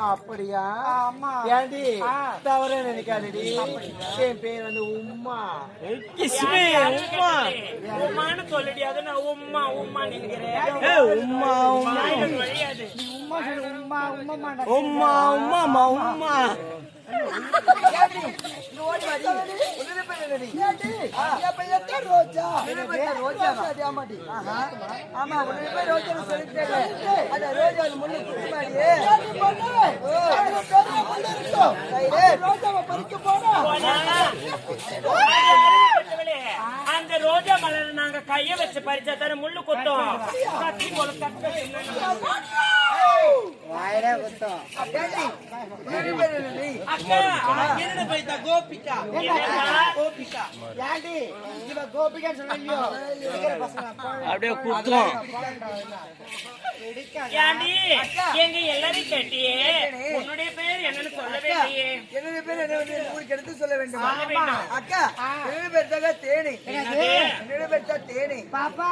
அப்படியா ஏண்டி தவற நினைக்காதடி என் பேர் வந்து உம்மா உம்மா உம்மான்னு சொல்லிடி அது நான் உம்மா உம்மா நினைக்கிறேன் உம்மா உம்மா உம்மா உம்மா உம்மா அந்த ரோஜா மலர் நாங்க கைய வச்சு பறிச்சா தானே முள்ளு கொத்தோம் கத்தி போல கத்த அக்கா என்ன பைத்தா கோபிகா கோபிகா ஏண்டி இவ கோபிகா சொல்றீங்களோ அப்படியே குத்தும். ஏண்டி எங்க எல்லாரும் கேட்டியே உன்னுடைய பேர் என்னன்னு சொல்ல வேண்டியே என்னுடைய பேர் என்ன ஊருக்கு எடுத்து சொல்ல வேண்டும் சொல்ல வேண்டும். அக்கா என்னுடைய பேர் தான் தேனி என்னுடைய பேர் தான் தேனி பாப்பா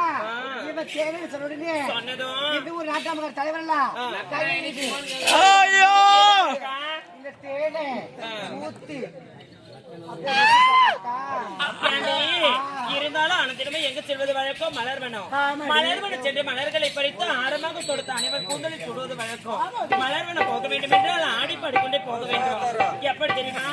இவ தேனி சொல்லுடனே சொன்னதும் இது ஒரு நாட்டாம தலைவர்லாம் ஐயோ இந்த தேனே ஊத்தி ஏண்டி, இருந்தாலும் அனைத்திடமே எங்க செல்வது வழக்கம் மலர்வனம் மலர்வனம் சென்று மலர்களை பறித்து ஆரமாக கொடுத்த அனைவர் கூந்தலில் சுடுவது வழக்கம் மலர்வனம் போக வேண்டும் என்றால் ஆடி பாடிக்கொண்டே போக வேண்டும் எப்படி தெரியுமா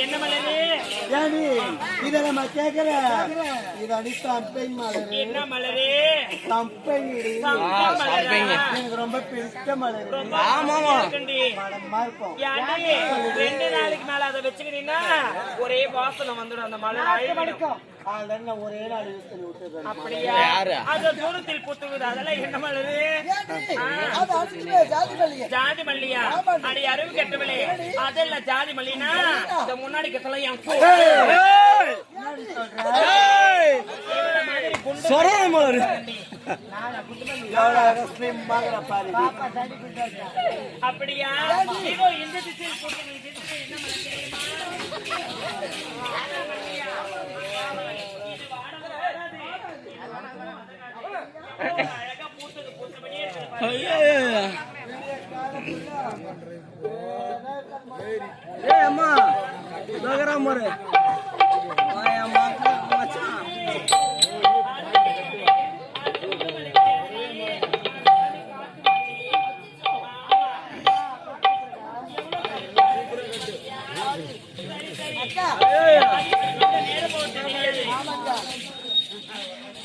என்ன மலரு ஏண்டி இத நம்ம கேக்குற இது அடி சம்பை மலர் என்ன மலரு சம்பைடி எனக்கு ரொம்ப பிடிச்ச மலர் ஆமாமா மனமா இருக்கும் ஏண்டி 2 நாளைக்கு மேல அதை வச்சுக்கிட்டீங்கன்னா ஒரே வாசனை வந்துடும் அந்த மலர் அழுகிடும் அதெல்லாம் ஒரே நாள் யூஸ் பண்ணி விட்டுறேன் அப்படியா அது தூரத்தில் புத்துக்குது அதெல்லாம் என்ன மலரு ஜாதி மல்லியா அடி அறிவு கெட்டவளே அதெல்லாம் ஜாதி மல்லினா இந்த முன்னாடி கட்டலாம் என் அப்படியா இந்த திசையில் போட்டு என்ன மலர் அழகா பூத்துக்கு பூத்தபடியே இருக்குது பாரு. ஏய் அம்மா நகரா மோரே வாய் அம்மா மச்சான்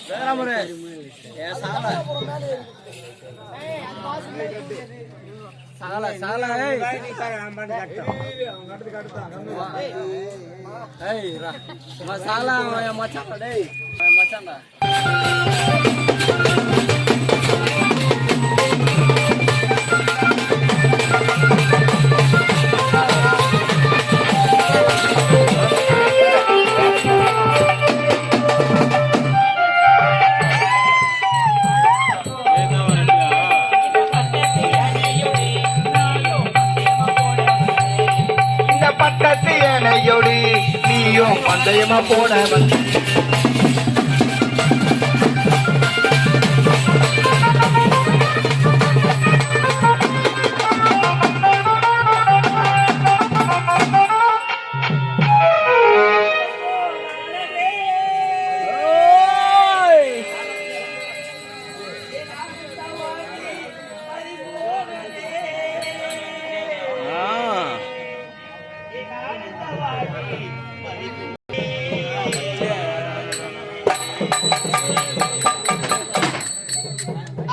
நகரா மோரே ஏ சாலா சாலா சாலா ஏய் ஏய் ரா மசாலா மச்சான் டேய் மச்சான்டா பக்கத்து ஏனையொடி நீயும் பந்தயமா போனவன்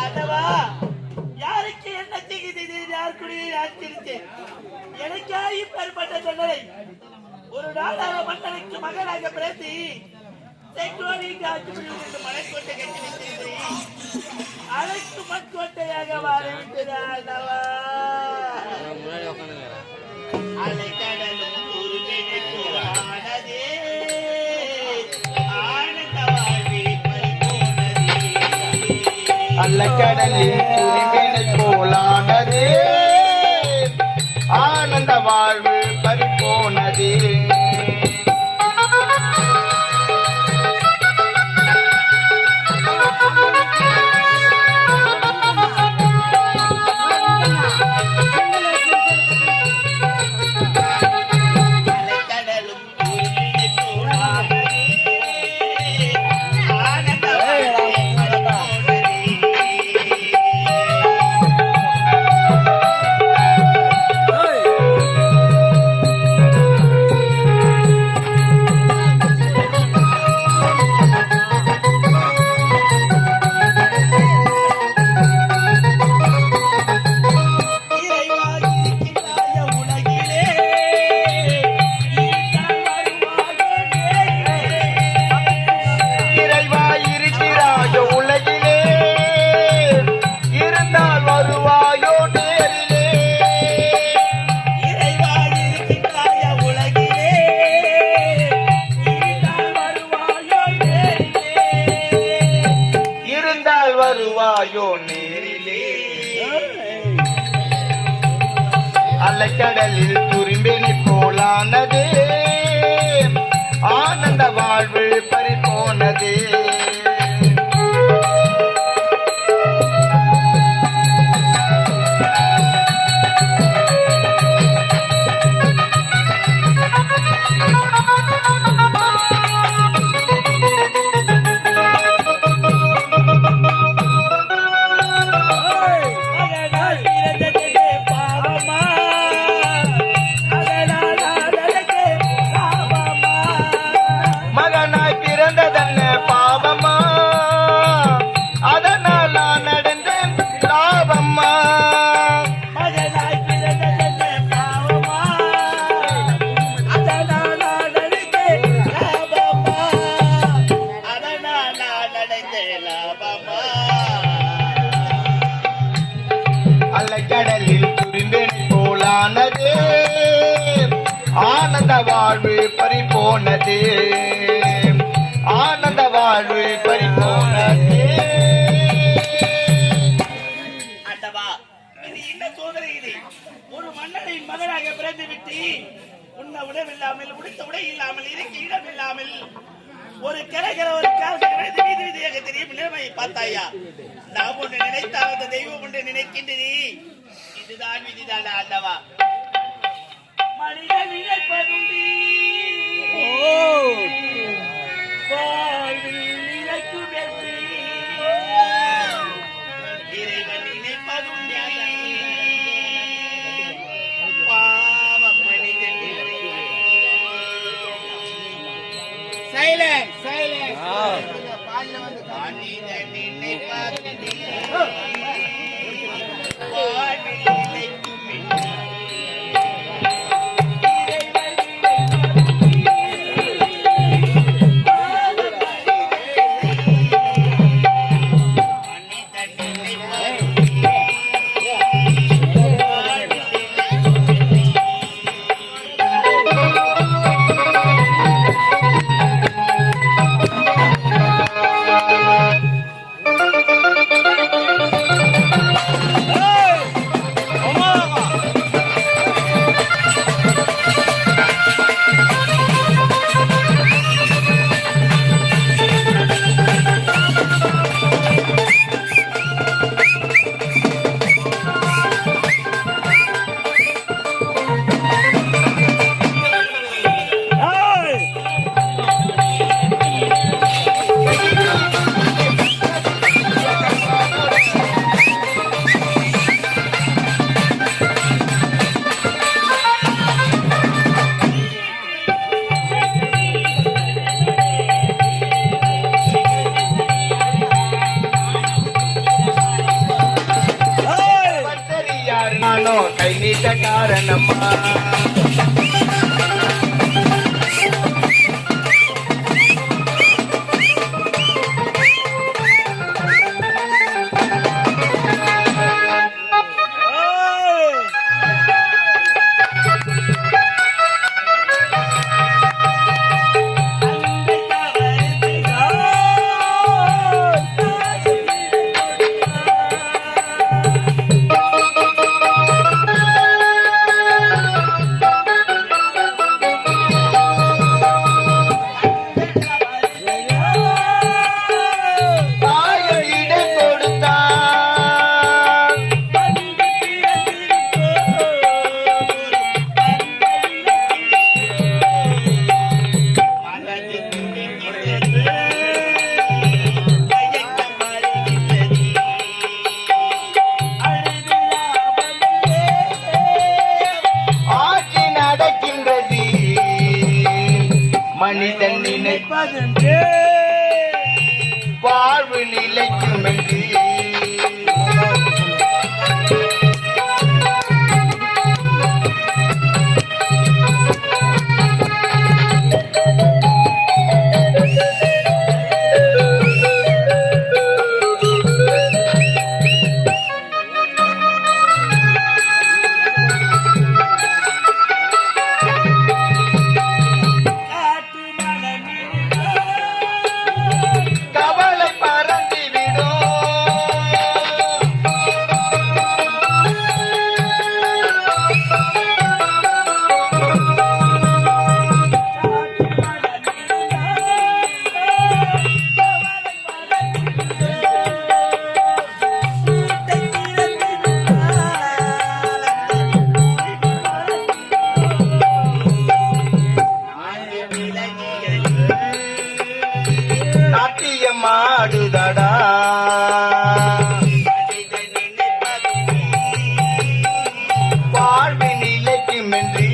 அதவா யாருக்கு என்ன செய்து யார் குடியை ஆச்சிருச்சேன் எனக்கா இப்பேற்பட்ட தண்டனை ஒரு நாளாக மன்னனுக்கு மகனாக பிறந்து செங்கோடிக்கு ஆட்சி புரிந்து மலைக்கோட்டை கட்டி வைத்திருந்தேன் அனைத்து மண்கோட்டையாக வாழ்ந்தாவா அலைக்கடலும் குருவினைக்குள்ளானதே ஆனந்த வாழ்வில் பறிபோனதே அல்லக்கடலில் துணிவினை போலானதே ஆனந்த வாழ்வு பறிபோனதே அலைக்கடலும் குருவினைக்குள்ளானதே ஆனந்த வாழ்வில் பறிபோனதே இறைவா இருக்கிறாய உலகிலே இருந்தால் வருவாயோ நேரிலே இருந்தால் வருவாயோ நேரிலே அலைக்கடலில் துரும்பினை போலானதே ஆனந்த வாழ்வு பறிபோனதே மகனாய் பிறந்ததன்ன பாவமா அதனால் நான் நடந்தேன் லாபம்மா அல்லக்கடலில் துரிம்பினை போலானதே ஆனந்த வாழ்வு பறிபோனதே ஆனந்த வாழ்வு பறிபோனதே ஆண்டவா, இது என்ன சோதனை இது? ஒரு மன்னனின் மகனாக பிறந்து விட்டு உண்ண உணவில்லாமல் உடுத்த உடை இல்லாமல் இருக்க இடம் இல்லாமல் ஒரு கிழக்கிற ஒரு காசு வீதி வீதியாக தெரியும் நிலைமையை பார்த்தாயா? நாம் ஒன்று நினைத்தால் அந்த தெய்வம் ஒன்று நினைக்கின்றது. இதுதான் விதிதான் அல்லவா? மனிதன் நினைப்பதுண்டி வாழ்வில் நிலைக்கும் என்று இறைவன் நினைப்பதுண்டே பாவம் மனிதன் சைலன்ஸ் சைலன்ஸ் மனிதன் நினைப்பதுண்டே வாழ்வில் நிலைக்கும் என்று கை நீட்ட காரணம்மா மனிதன் நினைப்பதென்று வாழ்வு நிலைக்கும் என்று நாட்டியமாடுதடா வாழ்வு நிலைக்கும் என்று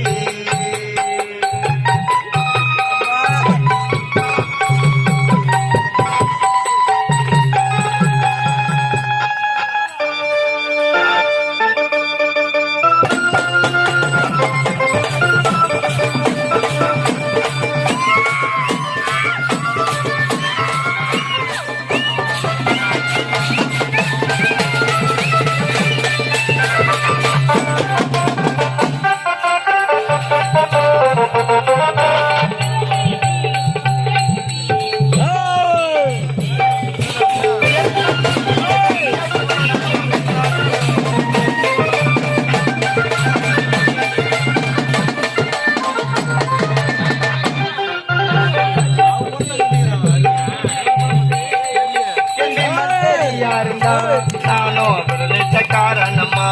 யாருடா நானோ விரலிட்ட காரணம்மா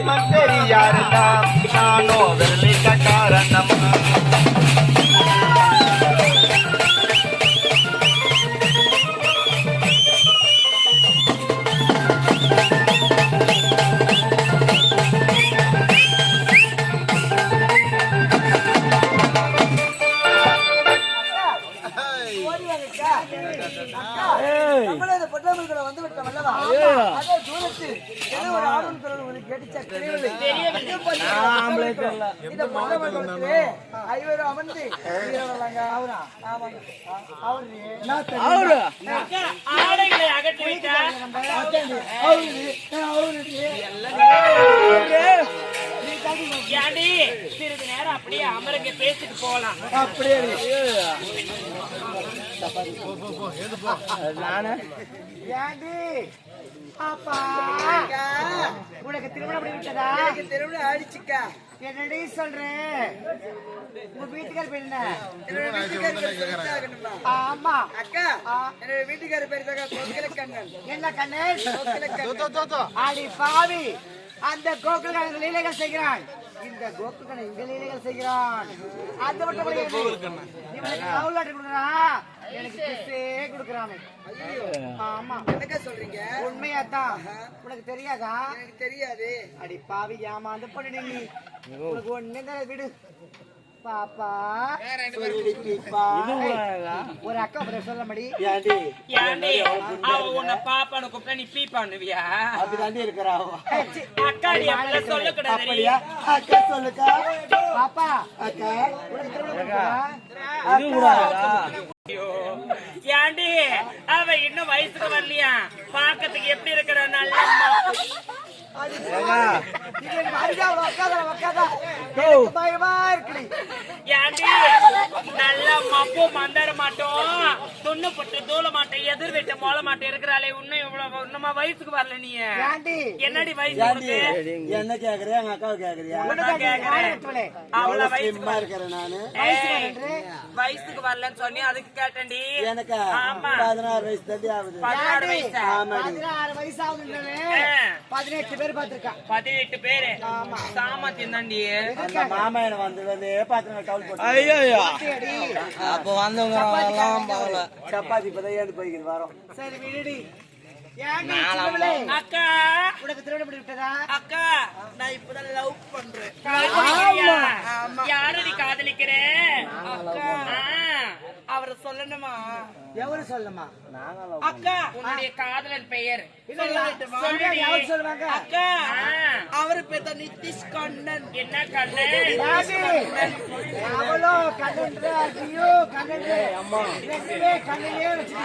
மந்தரி யாருடா நானோ விரலிட்ட காரணம்மா நம்மளே இந்த பொட்டாமல்களை வந்து விட்டோம் அல்லவா? அதே தூரத்தில் ஏதோ ஒரு ஆர்வம் குரல் உங்களுக்கு கேட்டுச்சா? தெரியவில்லை. இந்த பொட்டாமல்களத்திலே ஐவரும் அமர்ந்து வீரர்களாங்க. அவரா? ஆமாங்க. அவரு அக்கா, ஆடைகளை அகற்றிவிட்டா ஏண்டி சிறிது நேரம் அப்படியே அமருங்க, பேசிட்டு போலாம். அப்படியே ஏண்டி? அப்பா உனக்கு திருமணம் பண்ணி விட்டதா? திருமணம் ஆயிடுச்சுக்கா. என்னடி சொல்றேன்? உங்க வீட்டுக்கார பேர் என்ன? ஆமா அக்கா, என்னோட வீட்டுக்கார பேர் கோகிலக்கண்ணன். என்ன கண்ணன்? அடி பாவி, அந்த கோகுலக்கண்ணன் லீலைகள் செய்கிறான். இந்த கோகுலக்கண்ணன் இங்க லீலைகள் செய்கிறான். அது மட்டும் கொடுக்குறான், எனக்கு கிஸ்ஸே கொடுக்குறானே. ஆமா, என்ன சொல்றீங்க? உண்மையாதான். உனக்கு தெரியாதா? எனக்கு தெரியாது. அடி பாவி, ஏமாந்து பண்ணி நீ. உனக்கு ஒண்ணு விடு பாப்பா. ஒரு அக்கா சொல்ல மடி. ஏண்டி அவ உன்னை பாப்பான்னு கூப்பிட்டா நீ பீ பண்ணுவியா? அப்படிதாண்டி இருக்கிறா அக்காடி அப்படிலாம் சொல்லக்கூடாது. அக்கா சொல்லுக்கா. பாப்பா அக்கா ஐயோ, ஏண்டி அவ இன்னும் வயசுக்கு வரலையா? பாக்கிறதுக்கு எப்படி இருக்கிற? நல்ல பயமா இருக்கு. ஏண்டி நல்ல மப்பு மந்தர மாட்டோம், துண்ணு போட்டு தூள மாட்டேன், எதிர் வீட்டு மோள மாட்டேன் இருக்கிறாளே. இன்னும் இவ்வளவு இன்னுமா வயசுக்கு வரல நீ? என்னடி வயசு உனக்கு? என்ன கேக்குறியா? எங்க அக்காவை கேக்குறியா? கேக்குறேன். அவ்வளவு வயசுக்கு இருக்கிறேன் நானு. வயசுக்கு வரலன்னு சொன்னி அதுக்கு கேட்டேன்டி. எனக்கா? ஆமா, 16 வயசு தள்ளி ஆகுது. 16 வயசு. 16 வயசு ஆகுது. 18 பேர் பாத்துருக்கா. 18 பேரு சாமத்தியம் தாண்டி. மாமா என்ன வந்து பாத்துங்க டவுல் போட்டு. ஐயோ அப்ப வந்தவங்க சப்பாத்தி இப்பதான் ஏந்து போய்க்குது வரோம். சரி விடுடி. அக்கா உனக்கு திருமணம் பண்ணி விட்டதா? அக்கா, நான் இப்பதான் லவ் பண்றேன். யாரடி காதலிக்கிறேன்? அக்கா அவரை சொல்லணுமா? எவரு சொல்லுமா? அக்கா, உன்னுடைய காதலன் பெயர் சொல்லுவாங்க. அக்கா, அவரு பேர் தான் நிதிஷ் கண்ணன். என்ன கண்ணன்? அவளோ கண்ணன். ஐயோ கண்ணன். அம்மா கண்ணிலே வச்சு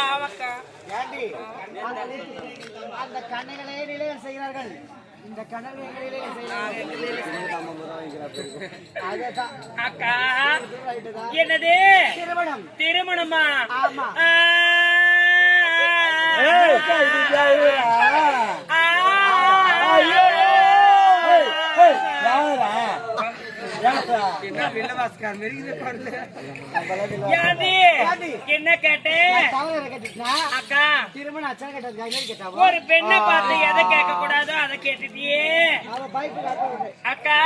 ஆமாக்கா. அந்த கண்ணைகளே நிலையம் செய்கிறார்கள். இந்த கண்ணன் எங்களிலே அக்கா, என்னது திருமணம்? திருமணமா? ஆமா. என்ன கேட்டேன்? அக்கா, திருமணம் அச்சா கேட்டா ஒரு பெண்ணை பார்த்து எதை கேட்க கூடாதோ அதை கேட்டுட்டியே. அக்கா,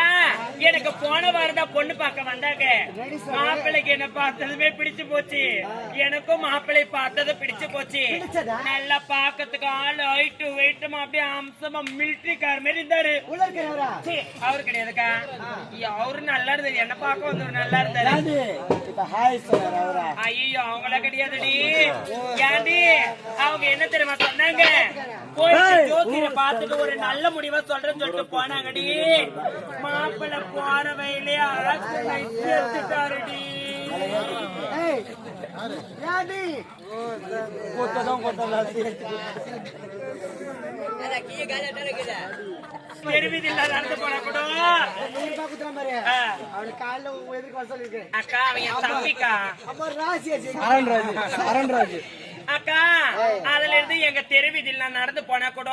எனக்கு போன வாரம் தான் பொண்ணு பார்க்க வந்தாங்க. மாப்பிள்ளைக்கு என்ன பார்த்ததுமே பிடிச்சு போச்சு. எனக்கும் மாப்பிள்ளை பார்த்தது பிடிச்சு போச்சு. நல்லா பாக்கிறதுக்கு ஆள் ஹைட்டு வெயிட்டுமா அப்படியே அம்சமா மிலிட்டரி கார் மாதிரி இருந்தாரு. அவரு கிடையாதுக்கா, அவரு நல்லா இருந்தது. என்ன பார்க்க வந்து நல்லா இருந்தாரு. ஐயோ, அவங்கள கிடையாதுடி. ஏண்டி அவங்க என்ன தெரியுமா சொன்னாங்க? போயிட்டு ஜோசியரை பார்த்துட்டு ஒரு நல்ல முடிவா சொல்றேன்னு சொல்லிட்டு போனாங்கடி. மாப்பிள்ளை போற வயலே எடுத்துட்டாருடி. தெரிவிதில்ல நடந்து போன கூட அக்கா அவன் என் தம்பிக்கா. அருண்ராஜ் அக்கா அதுல இருந்து எங்க தெருவிதில் நான் நடந்து போனா கூட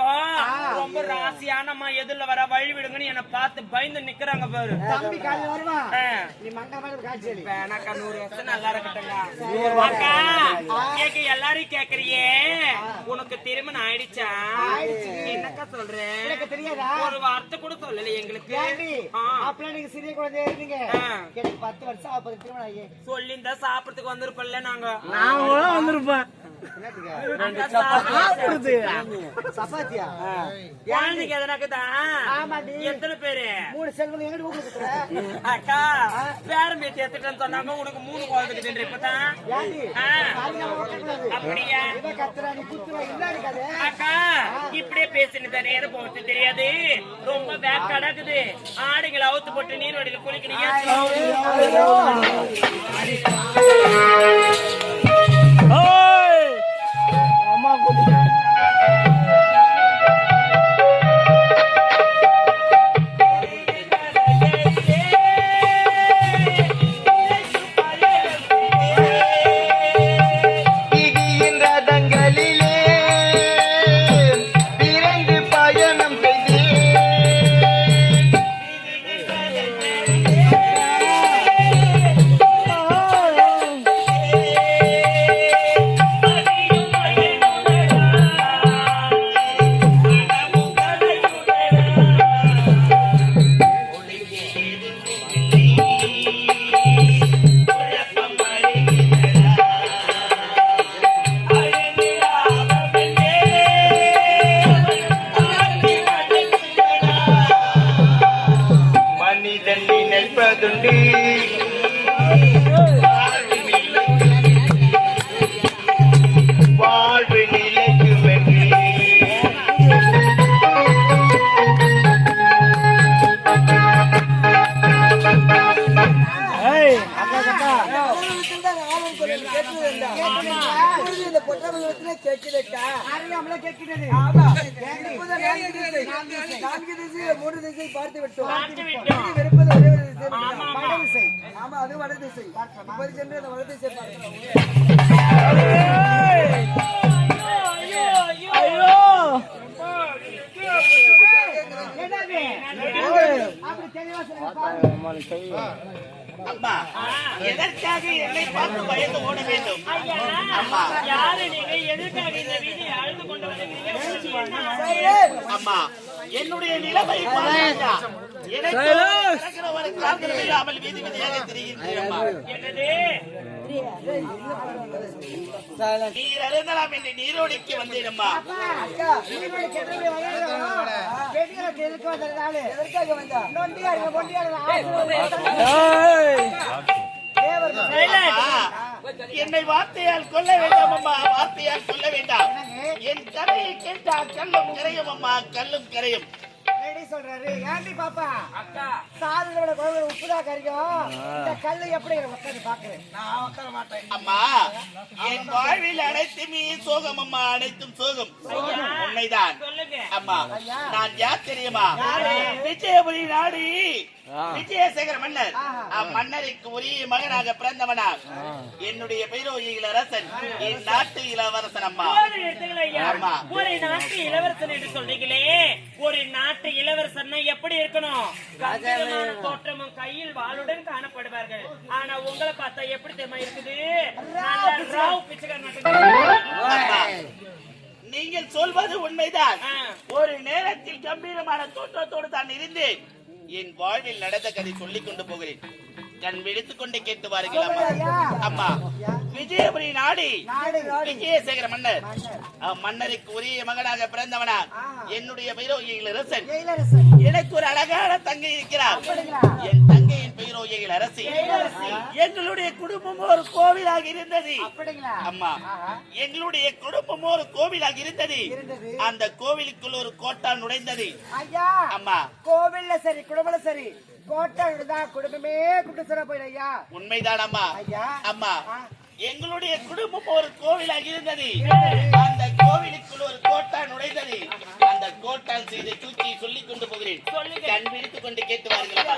ரொம்ப ராசியானம்மா எதிரில வர வழி விடுங்கன்னு என்ன பார்த்து பயந்து நிக்கிறாங்க பாரு. தம்பி காலையில வருவான். நீ மண்டபத்துல காட்சி அடி. வேணாக்கா 100 வருஷம் நல்லா இருக்கட்டுங்க. அக்கா கேக்க எல்லாரும் கேக்குறியே உனக்கு திருமணம் ஆயிடுச்சா? என்னக்கா சொல்றேன் எனக்கு தெரியாதா? ஒரு வார்த்தை கூட சொல்லல எங்களுக்கு. அப்பலாம் நீங்க சிறிய குழந்தையா இருந்தீங்க. எனக்கு 10 வருஷம் 40 திருமணம் ஆகி. சொல்லிந்தா சாப்பிடறதுக்கு வந்திருப்பல்ல நாங்க. நான் கூட வந்திருப்பேன். சப்பாத்தியா? குழந்தைக்கு எதனாக்குதா? ஆமாடி. எத்தனை பேரு? 3 செல்வம் எங்க ஊருக்கு குத்துற? அக்கா பேரம் பேத்தி எடுத்துட்டேன்னு சொன்னாங்க. உனக்கு 3 குழந்தைக்கு இப்பதான். யாடி? அப்படியா? இவ கத்துறா நீ குத்துற இல்ல இருக்காதே. அக்கா இப்படியே பேசினது நேரம் போறது தெரியாது. ரொம்ப பேக் கடக்குது. ஆடுங்களை அவுத்து போட்டு நீர்வடியில குளிக்கணும். அம்மா குடி. பார்த்து விட்டோம். ஆமா அது வட திசை. இப்படி சென்று அந்த வட திசை பார்க்கிறோம். அப்படி தெளிவா சொல்லுங்க. அம்மா எதற்காக என்னை பார்த்து பயந்து ஓட வேண்டும்? அம்மா யாரு நீங்க? எதற்காக இந்த வீதியை அழுது கொண்டு வந்தீங்க? அம்மா என்னுடைய நிலைமை பாருங்க. எனக்கு ஒரு காரணம் இல்லாமல் வீதி வீதியாக திரிகின்றேன். என்னது? நீர் அருந்தலாம் என்று நீரோடிக்கு வந்தேனம்மா. என்னை வார்த்தையால் கொல்ல வேண்டாம் அம்மா, வார்த்தையால் கொல்ல வேண்டாம். என் கதையை கேட்டால் கல்லும் கரையும் அம்மா, கல்லும் கரையும். சொல்றாரு ஏண்டி பாப்பா சாதனோட குழந்தை உப்புதா கறிக்கும். இந்த கல்லு எப்படி உட்காந்து பாக்குறேன்? நான் உட்கார மாட்டேன் அம்மா. என் வாழ்வில் அனைத்துமே சோகம் அம்மா, அனைத்தும் சோகம். உண்மைதான் அம்மா. நான் யார் தெரியுமா? விஜயபுரி நாடு விஜயசேகர மன்னர். அம்மன்னருக்கு ஒரே மகனாக பிறந்தவனா. என்னுடைய பெயரோ இளவரசன், என் நாட்டு இளவரசன் அம்மா. ஒரு நாட்டு இளவரசன் என்று சொல்றீங்களே, ஒரு நாட்டு இளவரசன் எப்படி இருக்கணும்? கம்பீரமான தோற்றமும் கையில் வாளுடன் காணப்படுவார்கள். ஆனா உங்களை பார்த்தா எப்படி தெரியுமா இருக்குது? ராவ் பிச்சைக்காரன். நீங்கள் சொல்வது உண்மைதான். ஒரு நேரத்தில் கம்பீரமான தோற்றத்தோடு தான் இருந்தேன். என் வாழ்வில் நடந்த கதை சொல்லிக் கொண்டு போகிறேன். கண் விழித்துக் கொண்டு கேட்டு வாருங்கள் அம்மா. விஜயபுரி நாடு விஜயசேகர மன்னர். மன்னருக்கு ஒரே மகனாக பிறந்தவனா. என்னுடைய பெயரோ இளவரசன். எனக்கு ஒரு அழகான தங்கை இருக்கிறார். என் தங்கையின் பெயரோ இளவரசி. எங்களுடைய குடும்பம் ஒரு கோவிலாக இருந்தது அம்மா. எங்களுடைய குடும்பம் ஒரு கோவிலாக இருந்தது. அந்த கோவிலுக்குள் ஒரு கோட்டான் நுழைந்தது அம்மா. கோவில்ல சரி, குடும்பம் சரி, குடும்பமே போயிடையா? உண்மைதான் அம்மா. அம்மா எங்களுடைய குடும்பம் ஒரு கோவிலாக இருந்தது. அந்த கோவிலுக்குள் ஒரு கோட்டான் நுழைந்தது. அந்த கோட்டான் செய்த சூழ்ச்சியை சொல்லிக் கொண்டு போகிறேன். கண் விழித்துக் கொண்டு கேட்டு வாருங்கள்.